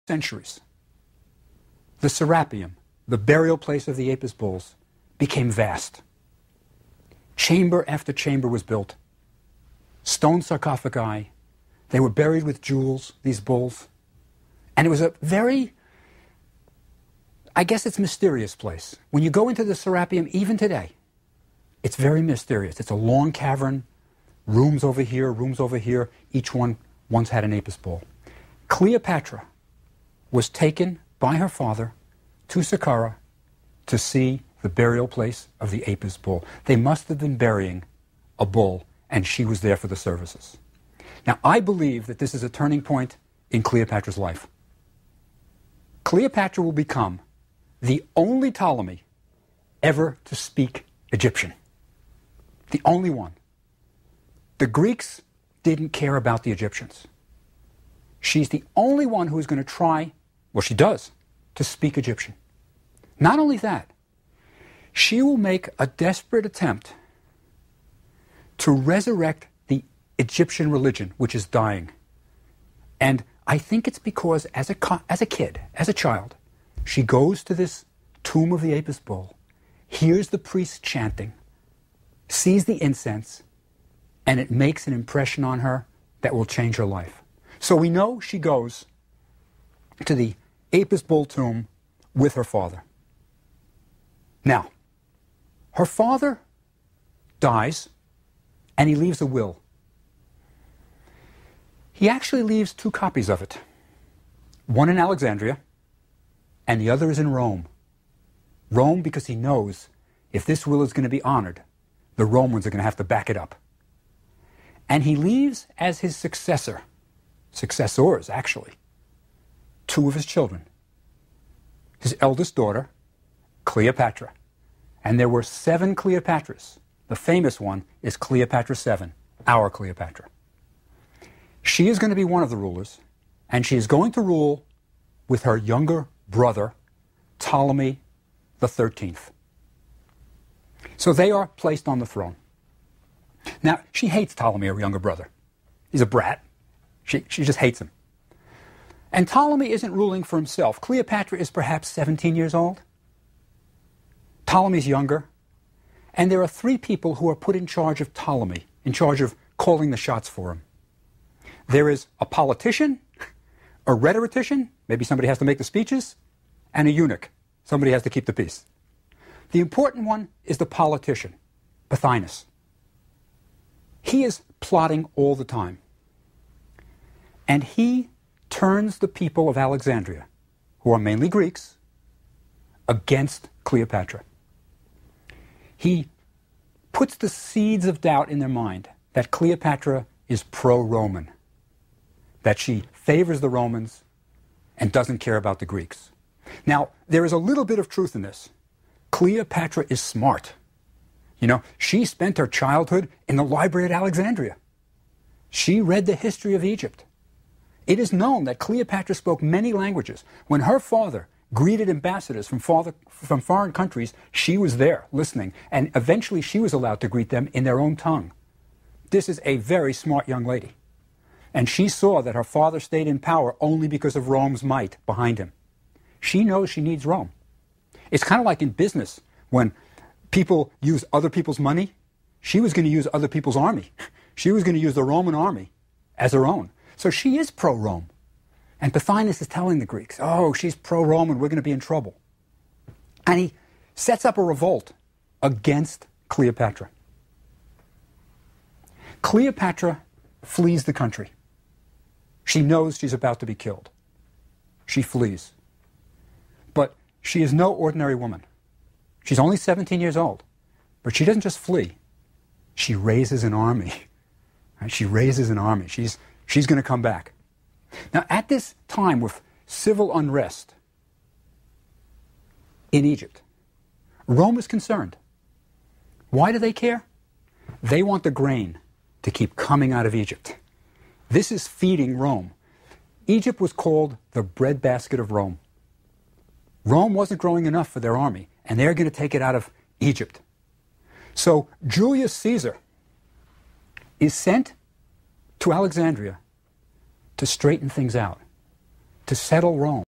centuries, the Serapeum, the burial place of the Apis bulls, became vast. Chamber after chamber was built. Stone sarcophagi. They were buried with jewels, these bulls. And it was a very, I guess it's mysterious place. When you go into the Serapeum, even today, it's very mysterious. It's a long cavern, rooms over here. Each one once had an Apis bull. Cleopatra was taken by her father to Saqqara to see the burial place of the Apis bull. They must have been burying a bull, and she was there for the services. Now, I believe that this is a turning point in Cleopatra's life. Cleopatra will become the only Ptolemy ever to speak Egyptian. The only one. The Greeks didn't care about the Egyptians. She's the only one who is going to try, well, she does, to speak Egyptian. Not only that, she will make a desperate attempt to resurrect the Egyptian religion, which is dying. And I think it's because as a kid, as a child, she goes to this tomb of the Apis bull, hears the priests chanting, sees the incense, and it makes an impression on her that will change her life. So we know she goes to the Apis bull tomb with her father. Now, her father dies, and he leaves a will. He actually leaves 2 copies of it. One in Alexandria, and the other is in Rome. Rome because he knows if this will is going to be honored, the Romans are going to have to back it up. And he leaves as his successors actually, 2 of his children. His eldest daughter, Cleopatra. And there were 7 Cleopatras. The famous one is Cleopatra 7, our Cleopatra. She is going to be one of the rulers, and she is going to rule with her younger brother, Ptolemy the 13th. So they are placed on the throne. Now, she hates Ptolemy, her younger brother. He's a brat. She just hates him. And Ptolemy isn't ruling for himself. Cleopatra is perhaps 17 years old. Ptolemy's younger. And there are 3 people who are put in charge of Ptolemy, in charge of calling the shots for him. There is a politician, a rhetorician, maybe somebody has to make the speeches, and a eunuch. Somebody has to keep the peace. The important one is the politician, Pothinus. He is plotting all the time. And he turns the people of Alexandria, who are mainly Greeks, against Cleopatra. He puts the seeds of doubt in their mind that Cleopatra is pro-Roman, that she favors the Romans and doesn't care about the Greeks. Now, there is a little bit of truth in this. Cleopatra is smart. You know, she spent her childhood in the library at Alexandria. She read the history of Egypt. It is known that Cleopatra spoke many languages. When her father greeted ambassadors from foreign countries, she was there listening, and eventually she was allowed to greet them in their own tongue. This is a very smart young lady. And she saw that her father stayed in power only because of Rome's might behind him. She knows she needs Rome. It's kind of like in business, when people use other people's money, she was going to use other people's army. She was going to use the Roman army as her own. So she is pro-Rome. And Pothinus is telling the Greeks, oh, she's pro-Roman, we're going to be in trouble. And he sets up a revolt against Cleopatra. Cleopatra flees the country. She knows she's about to be killed. She flees. But she is no ordinary woman. She's only 17 years old. But she doesn't just flee. She raises an army. Right? She raises an army. She's going to come back. Now, at this time with civil unrest in Egypt, Rome is concerned. Why do they care? They want the grain to keep coming out of Egypt. This is feeding Rome. Egypt was called the breadbasket of Rome. Rome wasn't growing enough for their army, and they're going to take it out of Egypt. So Julius Caesar is sent to Alexandria to straighten things out, to settle Rome.